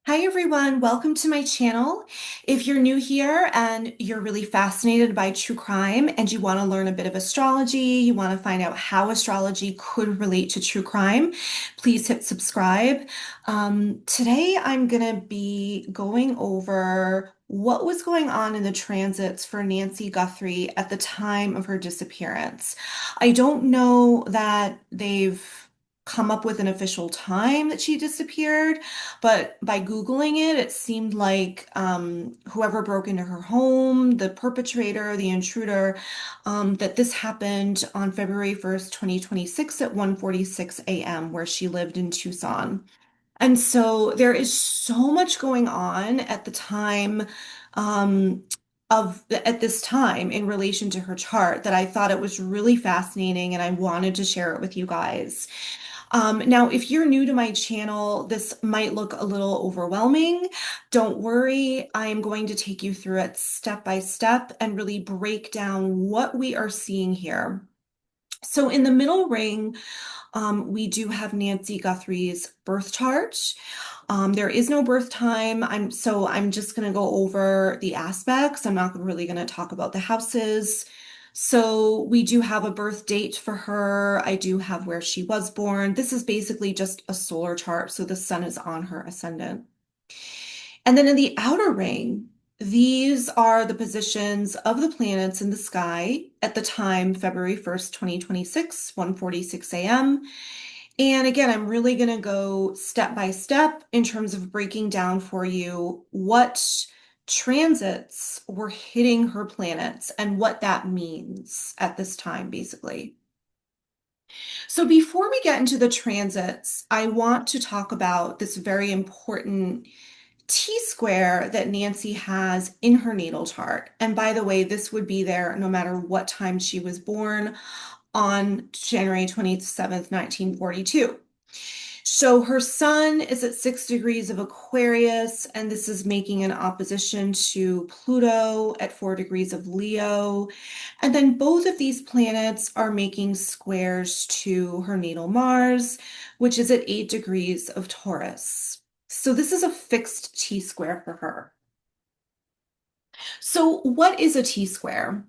Hi everyone, welcome to my channel. If you're new here and you're really fascinated by true crime and you want to learn a bit of astrology, you want to find out how astrology could relate to true crime, please hit subscribe. Today I'm going to be going over what was going on in the transits for Nancy Guthrie at the time of her disappearance. I don't know that they've come up with an official time that she disappeared. But by Googling it, it seemed like whoever broke into her home, the perpetrator, the intruder, that this happened on February 1st, 2026 at 1:46 a.m., where she lived in Tucson. And so there is so much going on at the time um, at this time in relation to her chart that I thought it was really fascinating and I wanted to share it with you guys. Now, if you're new to my channel, this might look a little overwhelming. Don't worry, I am going to take you through it step by step and really break down what we are seeing here. So in the middle ring, we do have Nancy Guthrie's birth chart. There is no birth time. I'm just going to go over the aspects. I'm not really going to talk about the houses. So we do have a birth date for her. I do have where she was born. This is basically just a solar chart, so the sun is on her ascendant. And then in the outer ring, these are the positions of the planets in the sky at the time, February 1st, 2026, 1:46 a.m. And again, I'm really going to go step by step in terms of breaking down for you what transits were hitting her planets and what that means at this time, basically. So before we get into the transits, I want to talk about this very important T-square that Nancy has in her natal chart. And by the way, this would be there no matter what time she was born on January 27th, 1942. So her sun is at 6 degrees of Aquarius, and this is making an opposition to Pluto at 4 degrees of Leo. And then both of these planets are making squares to her natal Mars, which is at 8 degrees of Taurus. So this is a fixed T-square for her. So what is a T-square?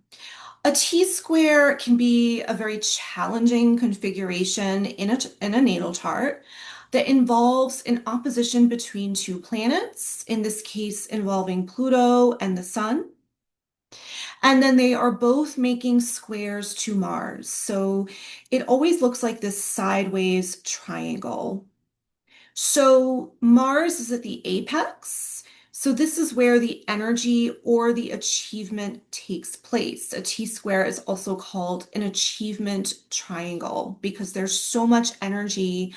A T-square can be a very challenging configuration in a natal chart that involves an opposition between two planets, in this case involving Pluto and the Sun. And then they are both making squares to Mars. So it always looks like this sideways triangle. So Mars is at the apex. So this is where the energy or the achievement takes place. A T-square is also called an achievement triangle because there's so much energy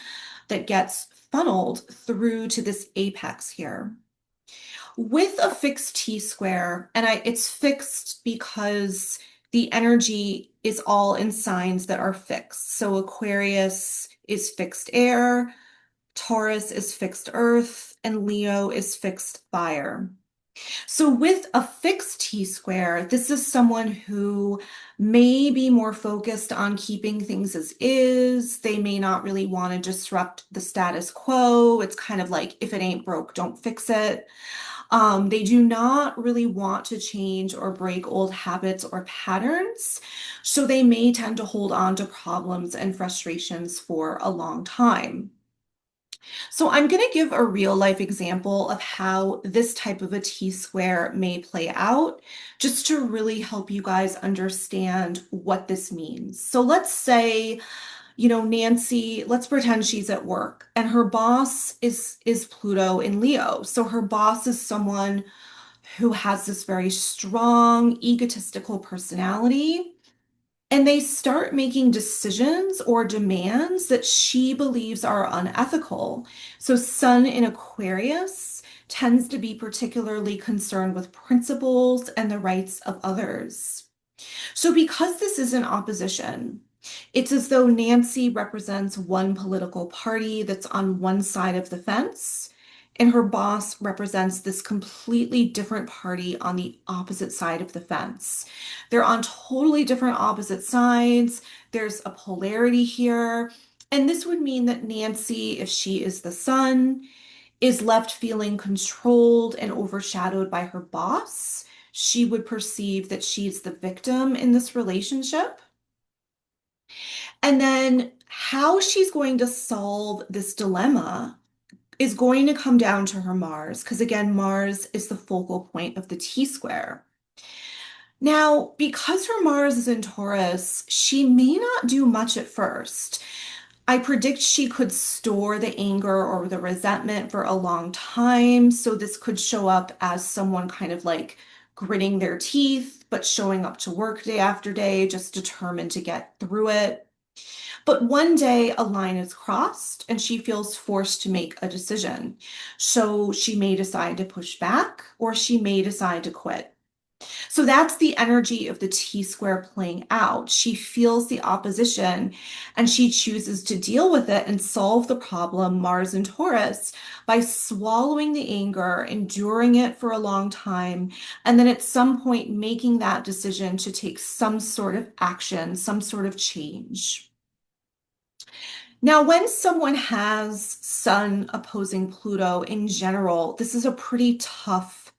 that gets funneled through to this apex here. With a fixed T-square, and it's fixed because the energy is all in signs that are fixed. So Aquarius is fixed air, Taurus is fixed earth, and Leo is fixed fire. So with a fixed T-square, this is someone who may be more focused on keeping things as is. They may not really want to disrupt the status quo. It's kind of like, if it ain't broke, don't fix it. They do not really want to change or break old habits or patterns. So they may tend to hold on to problems and frustrations for a long time. So I'm going to give a real life example of how this type of a T-square may play out, just to really help you guys understand what this means. So let's say, Nancy, let's pretend she's at work and her boss is Pluto in Leo. So her boss is someone who has this very strong egotistical personality. And they start making decisions or demands that she believes are unethical. So, Sun in Aquarius tends to be particularly concerned with principles and the rights of others. So, because this is an opposition, it's as though Nancy represents one political party that's on one side of the fence, and her boss represents this completely different party on the opposite side of the fence. They're on totally different opposite sides. There's a polarity here. And this would mean that Nancy, if she is the sun, is left feeling controlled and overshadowed by her boss, she would perceive that she's the victim in this relationship. And then how she's going to solve this dilemma is going to come down to her Mars, because again, Mars is the focal point of the T square. Now, because her Mars is in Taurus, she may not do much at first. I predict she could store the anger or the resentment for a long time. So this could show up as someone kind of like gritting their teeth, but showing up to work day after day, just determined to get through it. But one day a line is crossed and she feels forced to make a decision. So she may decide to push back or she may decide to quit. So that's the energy of the T square playing out. She feels the opposition and she chooses to deal with it and solve the problem, Mars and Taurus, by swallowing the anger, enduring it for a long time, and then at some point making that decision to take some sort of action, some sort of change. Now, when someone has Sun opposing Pluto in general, this is a pretty tough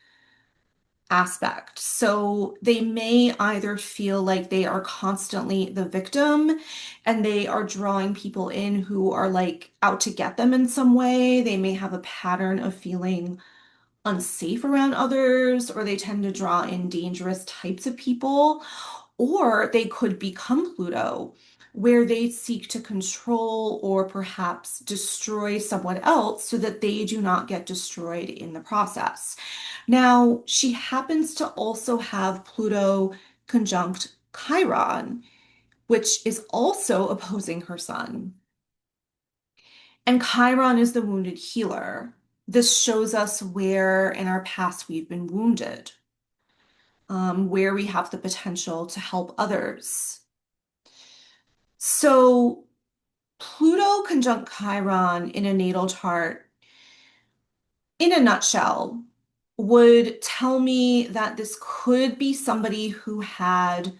aspect. So they may either feel like they are constantly the victim and they are drawing people in who are like out to get them in some way. They may have a pattern of feeling unsafe around others, or they tend to draw in dangerous types of people, or they could become Pluto, where they seek to control or perhaps destroy someone else so that they do not get destroyed in the process. Now, she happens to also have Pluto conjunct Chiron, which is also opposing her sun. And Chiron is the wounded healer. This shows us where in our past we've been wounded, where we have the potential to help others. So, Pluto conjunct Chiron in a natal chart, in a nutshell, would tell me that this could be somebody who had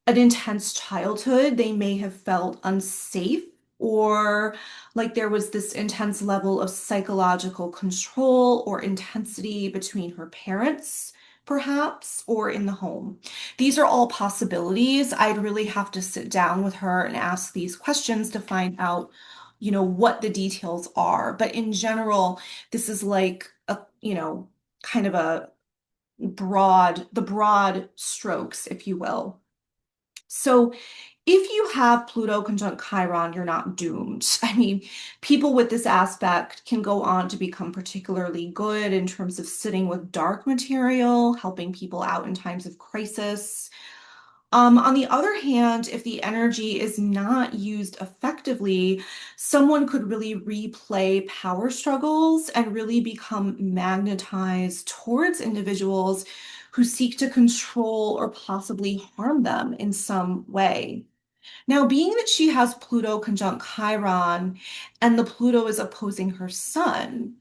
an intense childhood. They may have felt unsafe or like there was this intense level of psychological control or intensity between her parents, perhaps, or in the home. These are all possibilities. I'd really have to sit down with her and ask these questions to find out, what the details are. But in general, this is like a, kind of the broad strokes, if you will. So if you have Pluto conjunct Chiron, you're not doomed. I mean, people with this aspect can go on to become particularly good in terms of sitting with dark material, helping people out in times of crisis. On the other hand, if the energy is not used effectively, someone could really replay power struggles and really become magnetized towards individuals who seek to control or possibly harm them in some way. Now, being that she has Pluto conjunct Chiron and the Pluto is opposing her sun,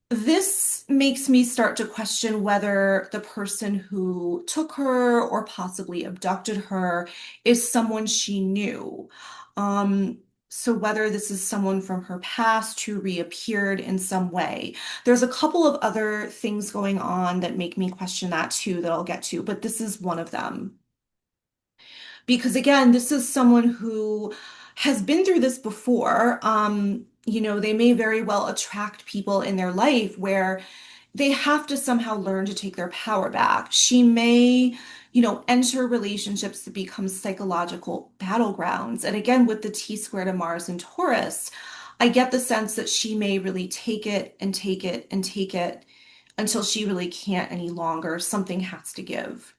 this makes me start to question whether the person who took her or possibly abducted her is someone she knew. Um, so whether this is someone from her past who reappeared in some way. There's a couple of other things going on that make me question that too, that I'll get to, but this is one of them. Because again, this is someone who has been through this before. They may very well attract people in their life where they have to somehow learn to take their power back. She may, enter relationships that become psychological battlegrounds. And again, with the T square to Mars and Taurus, I get the sense that she may really take it and take it and take it until she really can't any longer. Something has to give.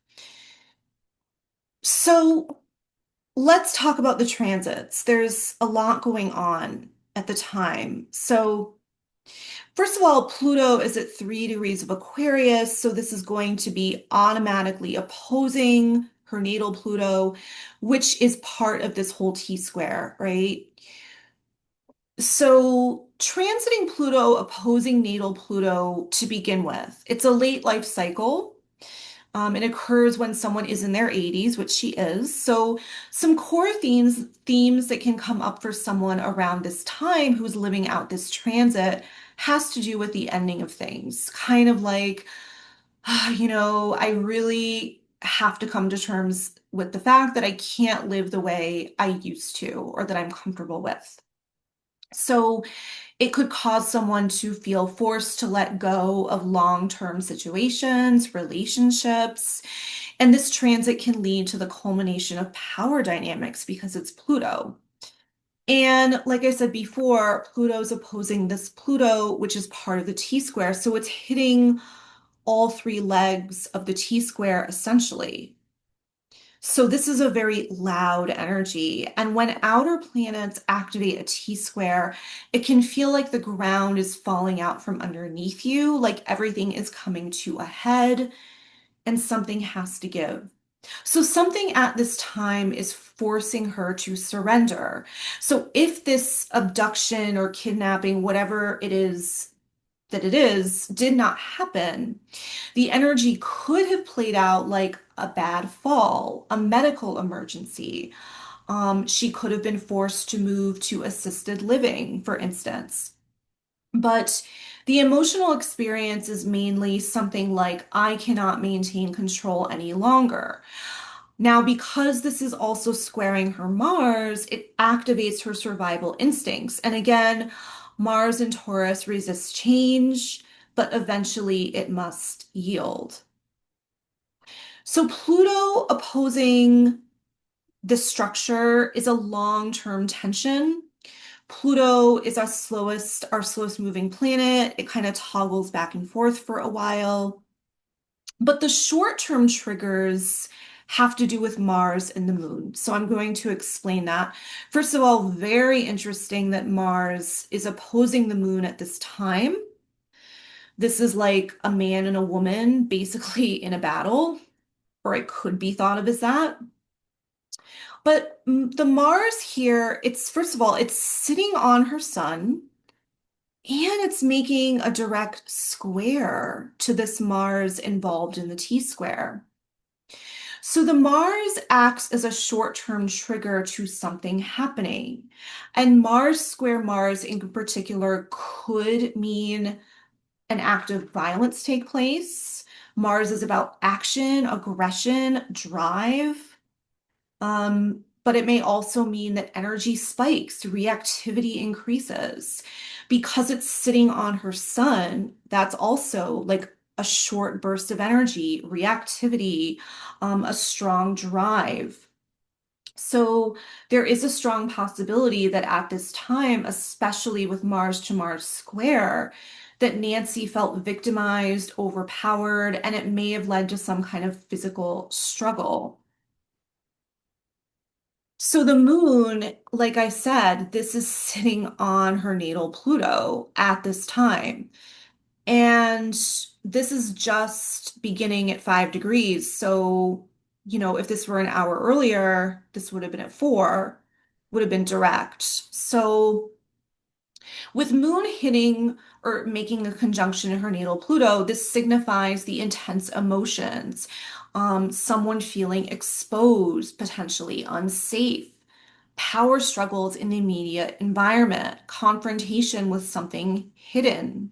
So let's talk about the transits. There's a lot going on at the time. So first of all, Pluto is at 3 degrees of Aquarius, so this is going to be automatically opposing her natal Pluto, which is part of this whole T square, right? So transiting Pluto, opposing natal Pluto to begin with, it's a late life cycle. It occurs when someone is in their 80s, which she is. So some core themes that can come up for someone around this time who's living out this transit has to do with the ending of things. Kind of like, I really have to come to terms with the fact that I can't live the way I used to or that I'm comfortable with. So it could cause someone to feel forced to let go of long-term situations, relationships, and this transit can lead to the culmination of power dynamics because it's Pluto. And like I said before, Pluto's opposing this Pluto, which is part of the T square. So it's hitting all three legs of the T square essentially. So this is a very loud energy. And when outer planets activate a T-square, it can feel like the ground is falling out from underneath you, like everything is coming to a head and something has to give. So something at this time is forcing her to surrender. So if this abduction or kidnapping, whatever it is that it is, did not happen, the energy could have played out like a bad fall, a medical emergency. She could have been forced to move to assisted living, for instance. But the emotional experience is mainly something like, I cannot maintain control any longer. Now, because this is also squaring her Mars, it activates her survival instincts. And again, Mars in Taurus resists change, but eventually it must yield. So Pluto opposing the structure is a long-term tension. Pluto is our slowest moving planet. It kind of toggles back and forth for a while. But the short-term triggers have to do with Mars and the moon. So I'm going to explain that. First of all, very interesting that Mars is opposing the moon at this time. This is like a man and a woman basically in a battle, or it could be thought of as that. But the Mars here, it's first of all, it's sitting on her sun and it's making a direct square to this Mars involved in the T square. So the Mars acts as a short-term trigger to something happening. And Mars square Mars in particular could mean an act of violence take place. Mars is about action, aggression, drive. But it may also mean that energy spikes, reactivity increases. Because it's sitting on her sun, that's also like a short burst of energy, reactivity, a strong drive. So there is a strong possibility that at this time, especially with Mars to Mars square, that Nancy felt victimized, overpowered, and it may have led to some kind of physical struggle. So the moon, like I said, this is sitting on her natal Pluto at this time. And this is just beginning at 5 degrees. So, if this were an hour earlier, this would have been at 4, would have been direct. So with moon hitting or making a conjunction in her natal Pluto, this signifies the intense emotions, someone feeling exposed, potentially unsafe, power struggles in the immediate environment, confrontation with something hidden.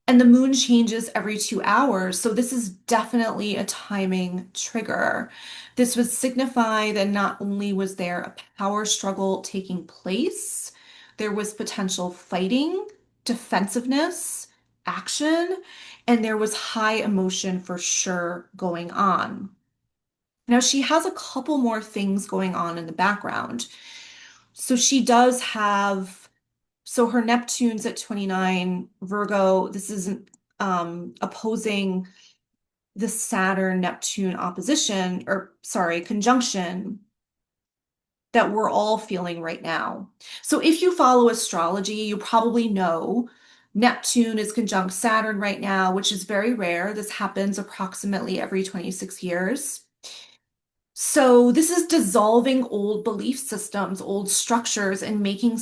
And the moon changes every 2 hours, so this is definitely a timing trigger. This would signify that not only was there a power struggle taking place, there was potential fighting, defensiveness, action, and there was high emotion for sure going on. Now, she has a couple more things going on in the background. So she does have, so her Neptune's at 29 Virgo. This isn't opposing the Saturn Neptune opposition, or sorry, conjunction that we're all feeling right now. So if you follow astrology, you probably know Neptune is conjunct Saturn right now, which is very rare. This happens approximately every 26 years. So this is dissolving old belief systems, old structures, and making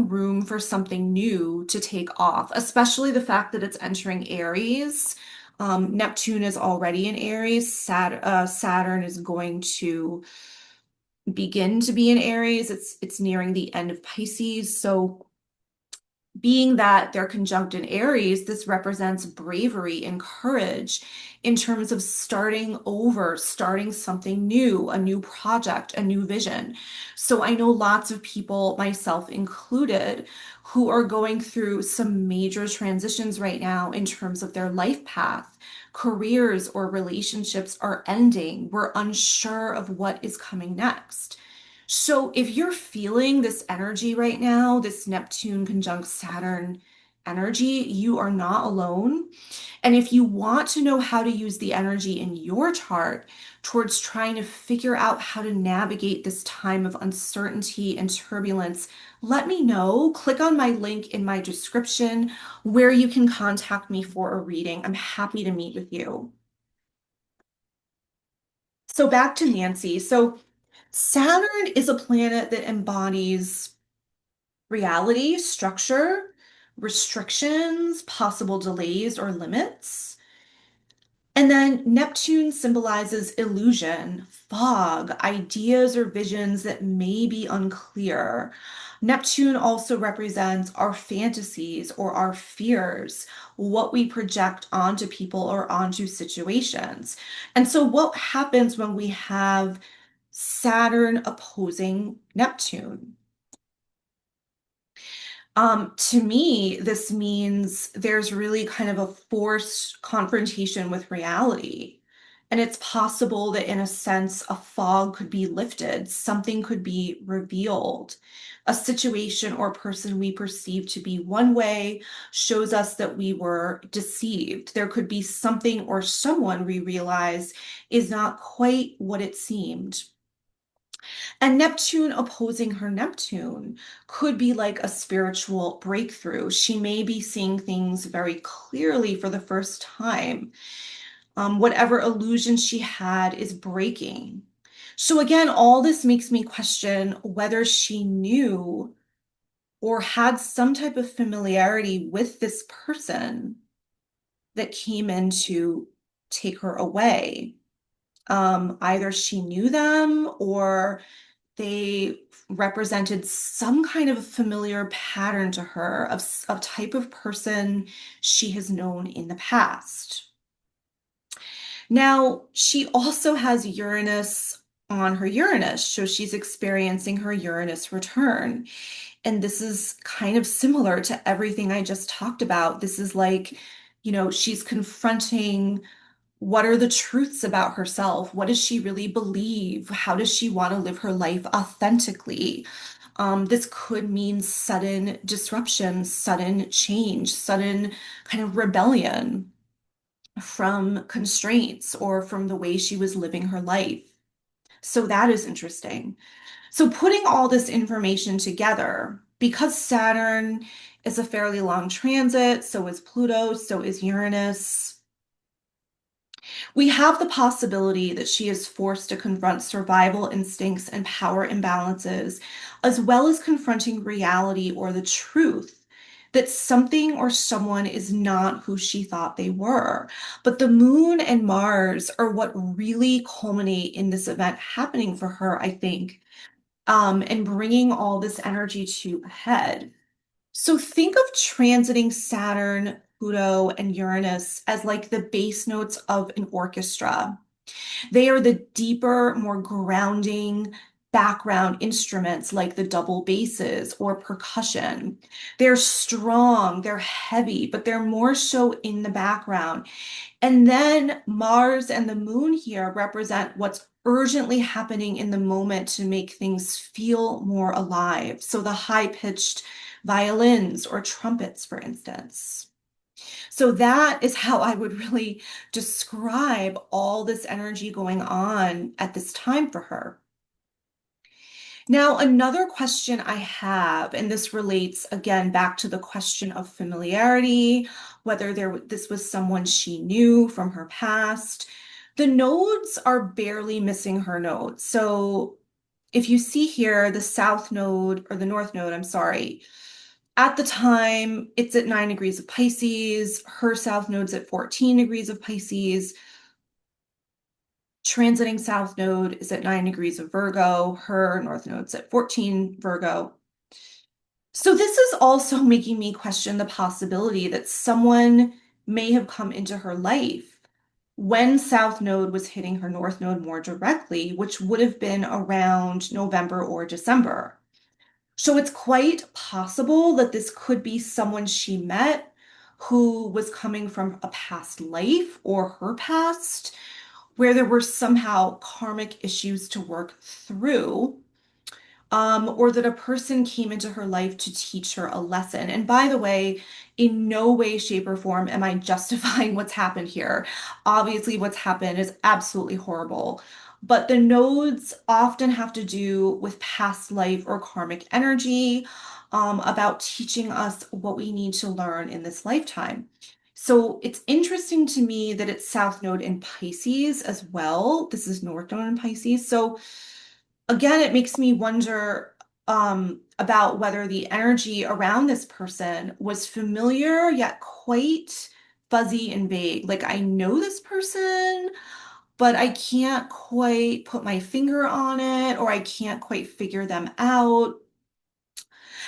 room for something new to take off, especially the fact that it's entering Aries. Neptune is already in Aries. Saturn is going to begin to be in Aries. It's nearing the end of Pisces. So being that they're conjunct in Aries, this represents bravery and courage in terms of starting over, starting something new, a new project, a new vision. So I know lots of people, myself included, who are going through some major transitions right now in terms of their life path. Careers or relationships are ending. We're unsure of what is coming next. So if you're feeling this energy right now, this Neptune conjunct Saturn energy, you are not alone. And if you want to know how to use the energy in your chart towards trying to figure out how to navigate this time of uncertainty and turbulence, let me know. Click on my link in my description where you can contact me for a reading. I'm happy to meet with you. So back to Nancy. So Saturn is a planet that embodies reality, structure, restrictions, possible delays or limits. And then Neptune symbolizes illusion, fog, ideas or visions that may be unclear. Neptune also represents our fantasies or our fears, what we project onto people or onto situations. And so, what happens when we have Saturn opposing Neptune? To me, this means there's really kind of a forced confrontation with reality. And it's possible that, in a sense, a fog could be lifted, something could be revealed. A situation or person we perceive to be one way shows us that we were deceived. There could be something or someone we realize is not quite what it seemed. And Neptune opposing her Neptune could be like a spiritual breakthrough. She may be seeing things very clearly for the first time. Whatever illusion she had is breaking. So, again, all this makes me question whether she knew or had some type of familiarity with this person that came in to take her away. Either she knew them or they represented some kind of familiar pattern to her of type of person she has known in the past. Now, she also has Uranus on her Uranus, so she's experiencing her Uranus return. And this is kind of similar to everything I just talked about. This is like, she's confronting what are the truths about herself? What does she really believe? How does she want to live her life authentically? This could mean sudden disruption, sudden change, sudden kind of rebellion from constraints or from the way she was living her life. So that is interesting. So putting all this information together, because Saturn is a fairly long transit, so is Pluto, so is Uranus. We have the possibility that she is forced to confront survival instincts and power imbalances, as well as confronting reality or the truth that something or someone is not who she thought they were. But the moon and Mars are what really culminate in this event happening for her, I think, and bringing all this energy to a head. So think of transiting Saturn, Pluto, and Uranus as like the bass notes of an orchestra. They are the deeper, more grounding background instruments like the double basses or percussion. They're strong, they're heavy, but they're more so in the background. And then Mars and the moon here represent what's urgently happening in the moment to make things feel more alive. So the high-pitched violins or trumpets, for instance. So that is how I would really describe all this energy going on at this time for her. Now, another question I have, and this relates again back to the question of familiarity, whether this was someone she knew from her past. The nodes are barely missing her nodes. So if you see here, the south node or the north node, I'm sorry, At the time, it's at 9 degrees of Pisces. Her south node's at 14 degrees of Pisces. Transiting south node is at 9 degrees of Virgo. Her north node's at 14 Virgo. So this is also making me question the possibility that someone may have come into her life when South Node was hitting her North Node more directly, which would have been around November or December. So it's quite possible that this could be someone she met who was coming from a past life or her past, where there were somehow karmic issues to work through, or that a person came into her life to teach her a lesson. And by the way, in no way, shape, or form am I justifying what's happened here. Obviously, what's happened is absolutely horrible. But the nodes often have to do with past life or karmic energy, about teaching us what we need to learn in this lifetime. So it's interesting to me that it's South Node in Pisces as well. This is North Node in Pisces. So again, it makes me wonder about whether the energy around this person was familiar yet quite fuzzy and vague. Like, I know this person, but I can't quite put my finger on it, or I can't quite figure them out.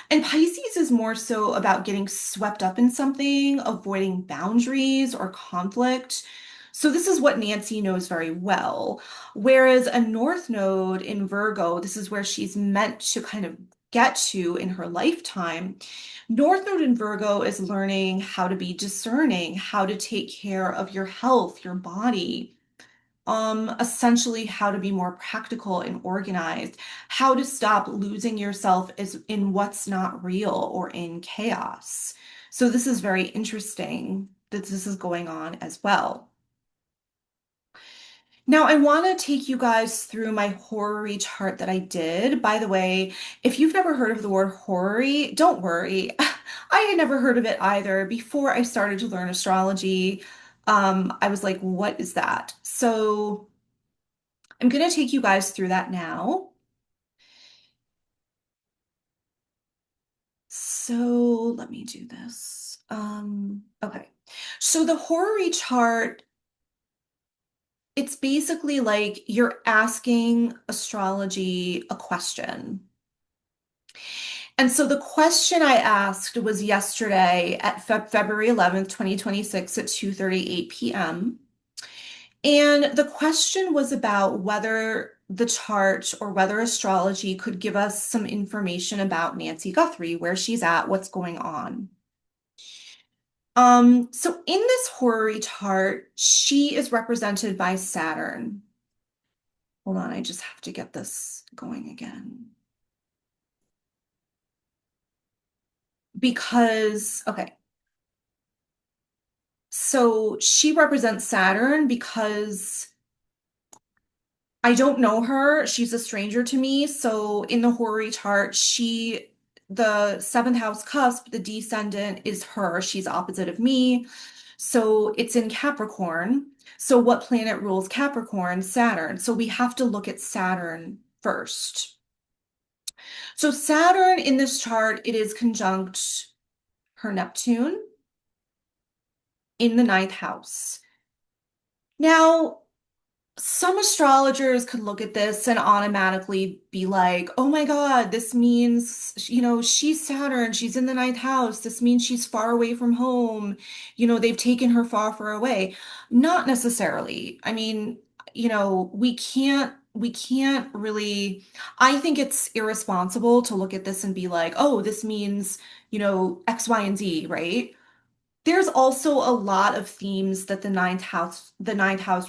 And Pisces is more so about getting swept up in something, avoiding boundaries or conflict. So this is what Nancy knows very well. Whereas a North Node in Virgo, this is where she's meant to kind of get to in her lifetime. North Node in Virgo is learning how to be discerning, how to take care of your health, your body, essentially how to be more practical and organized, how to stop losing yourself as in what's not real or in chaos. So this is very interesting that this is going on as well. Now, I want to take you guys through my horary chart that I did. By the way, if you've never heard of the word horary, don't worry. I had never heard of it either. Before I started to learn astrology, I was like, what is that? So I'm going to take you guys through that now. So let me do this. Okay. So the horary chart, it's basically like you're asking astrology a question. And so the question I asked was yesterday at February 11th, 2026 at 2:38 p.m. And the question was about whether the chart or whether astrology could give us some information about Nancy Guthrie, where she's at, what's going on. So in this horary chart, she is represented by Saturn. Hold on, I just have to get this going again. Because, okay, so she represents Saturn because I don't know her. She's a stranger to me. So in the Horary chart, the seventh house cusp, the descendant is her. She's opposite of me. So it's in Capricorn. So what planet rules Capricorn? Saturn. So we have to look at Saturn first. So Saturn in this chart, it is conjunct her Neptune in the ninth house. Now, some astrologers could look at this and automatically be like, oh my God, this means, she's Saturn, she's in the ninth house. This means she's far away from home. They've taken her far, far away. Not necessarily. I mean, we can't really, I think it's irresponsible to look at this and be like, oh, this means, X, Y, and Z, right? There's also a lot of themes that the ninth house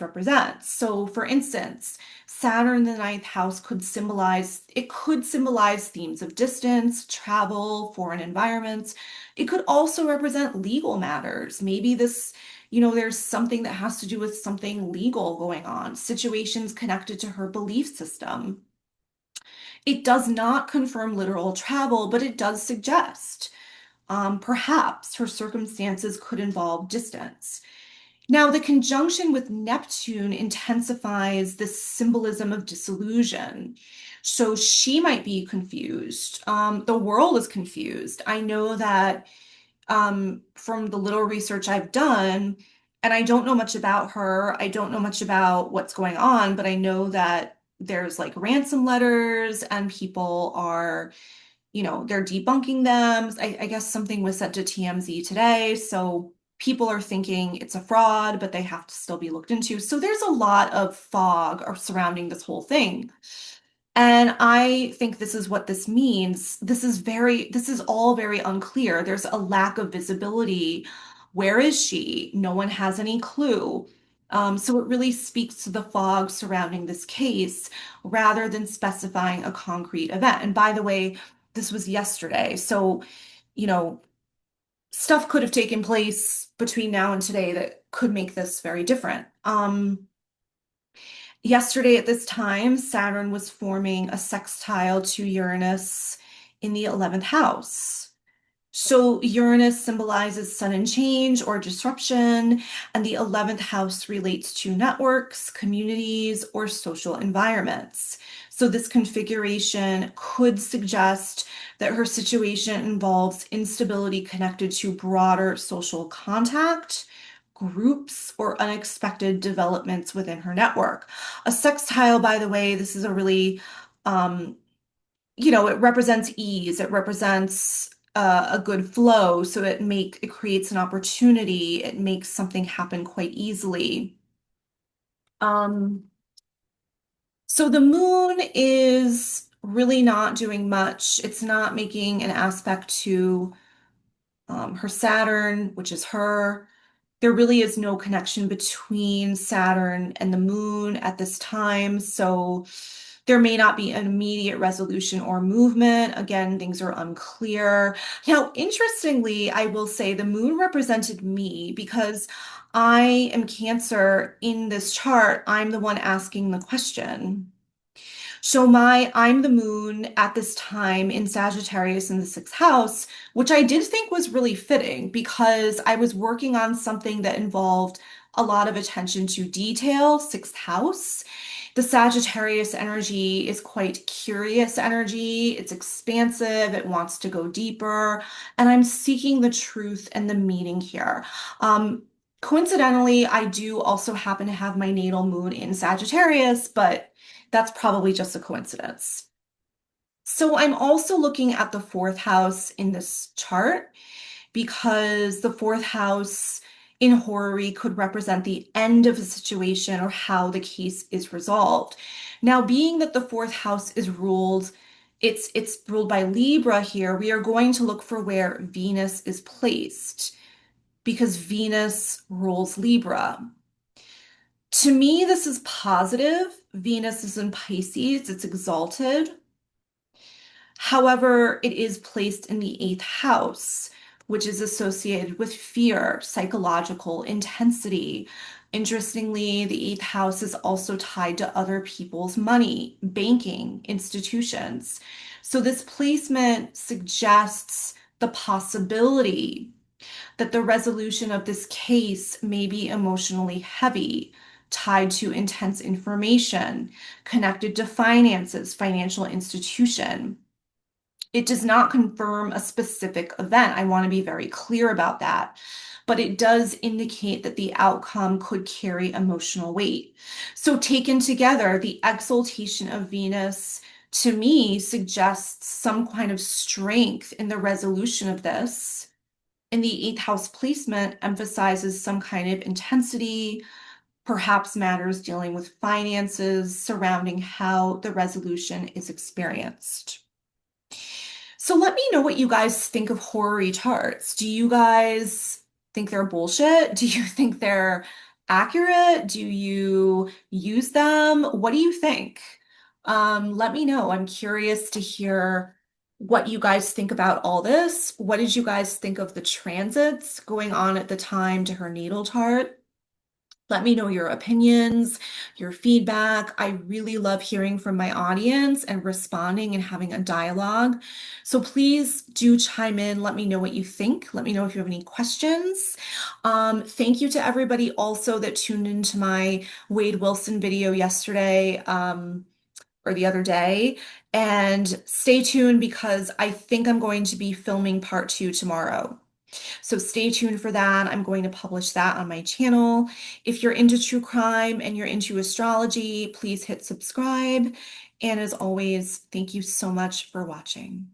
represents. So for instance, Saturn in the ninth house could symbolize themes of distance, travel, foreign environments. It could also represent legal matters. Maybe there's something that has to do with something legal going on, situations connected to her belief system. It does not confirm literal travel, but it does suggest. Perhaps her circumstances could involve distance. Now, the conjunction with Neptune intensifies this symbolism of disillusion. So she might be confused. The world is confused. I know that from the little research I've done, and I don't know much about her. I don't know much about what's going on, but I know that there's like ransom letters and people are, they're debunking them. I guess something was sent to TMZ today. So people are thinking it's a fraud, but they have to still be looked into. So there's a lot of fog surrounding this whole thing. And I think this is what this means. This is all very unclear. There's a lack of visibility. Where is she? No one has any clue. So it really speaks to the fog surrounding this case rather than specifying a concrete event. And by the way, this was yesterday. So, you know, stuff could have taken place between now and today that could make this very different. Yesterday at this time, Saturn was forming a sextile to Uranus in the 11th house. So Uranus symbolizes sudden change or disruption, and the 11th house relates to networks, communities, or social environments. So this configuration could suggest that her situation involves instability connected to broader social contact, groups, or unexpected developments within her network. A sextile, by the way, this is a really um, it represents ease, it represents a good flow, so it creates an opportunity, it makes something happen quite easily. Um, so the moon is really not doing much. It's not making an aspect to her Saturn, which is her. There really is no connection between Saturn and the moon at this time. So there may not be an immediate resolution or movement. Again, things are unclear. Now, interestingly, I will say the moon represented me because I am Cancer in this chart. I'm the one asking the question. So I'm the moon at this time in Sagittarius in the sixth house, which I did think was really fitting because I was working on something that involved a lot of attention to detail, sixth house. The Sagittarius energy is quite curious energy. It's expansive. It wants to go deeper. And I'm seeking the truth and the meaning here. Coincidentally, I do also happen to have my natal moon in Sagittarius, but that's probably just a coincidence. So I'm also looking at the fourth house in this chart because the fourth house in Horary could represent the end of a situation or how the case is resolved. Now, being that the fourth house is ruled, it's ruled by Libra here, we are going to look for where Venus is placed because Venus rules Libra. To me, this is positive. Venus is in Pisces, it's exalted. However, it is placed in the eighth house, which is associated with fear, psychological intensity. Interestingly, the eighth house is also tied to other people's money, banking, institutions. So this placement suggests the possibility that the resolution of this case may be emotionally heavy, tied to intense information, connected to finances, financial institution. It does not confirm a specific event. I want to be very clear about that. But it does indicate that the outcome could carry emotional weight. So, taken together, the exaltation of Venus to me suggests some kind of strength in the resolution of this. And the eighth house placement emphasizes some kind of intensity, perhaps matters dealing with finances surrounding how the resolution is experienced. So let me know what you guys think of horary charts. Do you guys think they're bullshit? Do you think they're accurate? Do you use them? What do you think? Let me know. I'm curious to hear what you guys think about all this. What did you guys think of the transits going on at the time to her natal chart? Let me know your opinions, your feedback. I really love hearing from my audience and responding and having a dialogue. So please do chime in. Let me know what you think. Let me know if you have any questions. Thank you to everybody also that tuned into my Wade Wilson video yesterday. or the other day. And stay tuned because I think I'm going to be filming part two tomorrow. So stay tuned for that. I'm going to publish that on my channel. If you're into true crime and you're into astrology, please hit subscribe. And as always, thank you so much for watching.